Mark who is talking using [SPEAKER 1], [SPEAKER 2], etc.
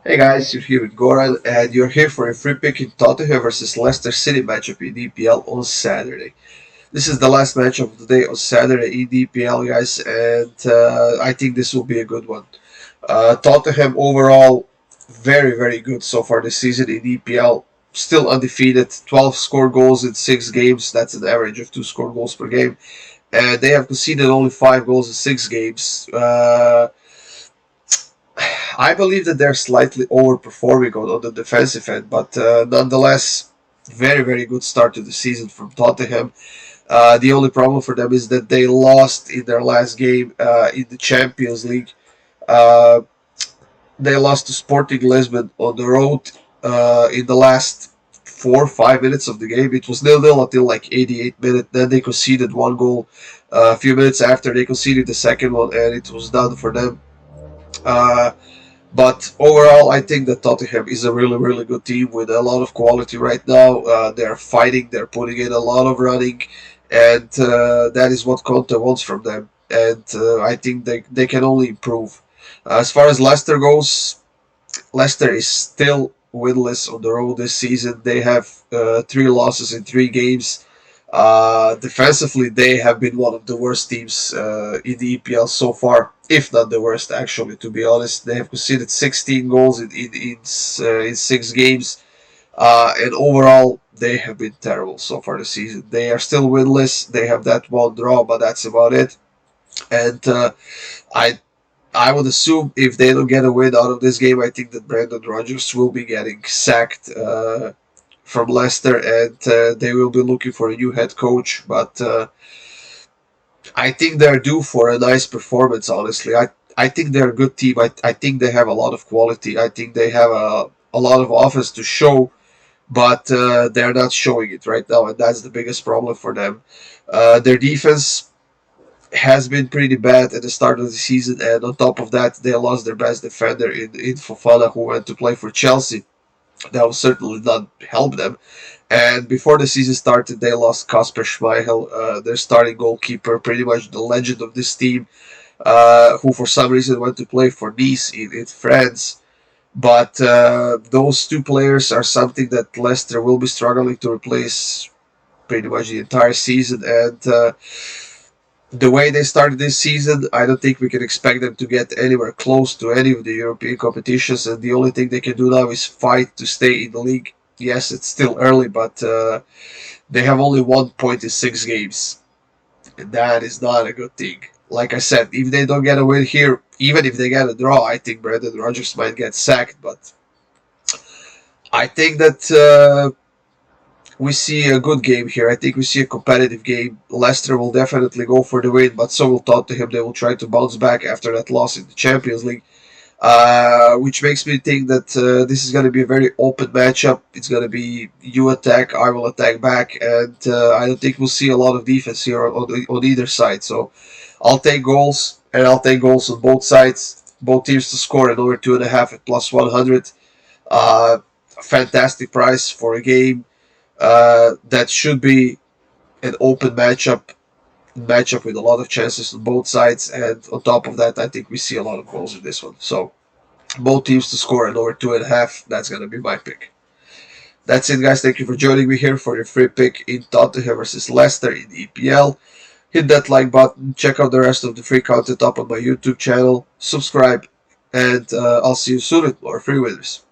[SPEAKER 1] Hey guys, you're here with Goran, and you're here for a free pick in Tottenham versus Leicester City matchup in EPL on Saturday. This is the last matchup of the day on Saturday in EPL, guys, and I think this will be a good one. Tottenham overall, very good so far this season in EPL. Still undefeated, 12 scored goals in 6 games. That's an average of 2 scored goals per game. And they have conceded only 5 goals in 6 games. I believe that they're slightly overperforming on the defensive end, but nonetheless, very good start to the season from Tottenham. The only problem for them is that they lost in their last game in the Champions League. Uh, they lost to Sporting Lisbon on the road in the last 4 or 5 minutes of the game. It was 0-0 until like 88 minutes. Then they conceded one goal a few minutes after they conceded the second one, and it was done for them. Uh, But overall, I think that Tottenham is a really good team with a lot of quality right now. They're fighting, they're putting in a lot of running, and that is what Conte wants from them. And I think they can only improve. As far as Leicester goes, Leicester is still winless on the road this season. They have 3 losses in 3 games. Defensively, they have been one of the worst teams in the EPL so far, if not the worst, actually, to be honest. They have conceded 16 goals in 6 games, and overall, they have been terrible so far this season. They are still winless. They have that one draw, but that's about it. And I I would assume if they don't get a win out of this game, I think that Brendan Rodgers will be getting sacked from Leicester, and they will be looking for a new head coach. But I think they're due for a nice performance. Honestly, I think they're a good team. I think they have a lot of quality. I think they have a lot of offense to show, but they're not showing it right now, and that's the biggest problem for them. Their defense has been pretty bad at the start of the season, and on top of that, they lost their best defender in Fofana, who went to play for Chelsea. That will certainly not help them. And before the season started, they lost Kasper Schmeichel, their starting goalkeeper, pretty much the legend of this team, who for some reason went to play for Nice in France. But those two players are something that Leicester will be struggling to replace pretty much the entire season. And the way they started this season, I don't think we can expect them to get anywhere close to any of the European competitions. And the only thing they can do now is fight to stay in the league. Yes, it's still early, but they have only 1 point in 6 games. And that is not a good thing. Like I said, if they don't get a win here, even if they get a draw, I think Brendan Rodgers might get sacked. But I think that we see a good game here. I think we see a competitive game. Leicester will definitely go for the win, but so will Tottenham. They will try to bounce back after that loss in the Champions League, which makes me think that this is going to be a very open matchup. It's going to be you attack, I will attack back, and I don't think we'll see a lot of defense here on either side. So I'll take goals, and I'll take goals on both sides. Both teams to score at over 2.5 at plus 100. Uh, Fantastic price for a game that should be an open matchup with a lot of chances on both sides. And on top of that, I think we see a lot of goals in this one. So both teams to score at over 2.5. That's gonna be my pick. That's it, guys. Thank you for joining me here for your free pick in Tottenham versus Leicester in EPL. Hit that like button. Check out the rest of the free content up on my YouTube channel. Subscribe, and I'll see you soon with more free winners.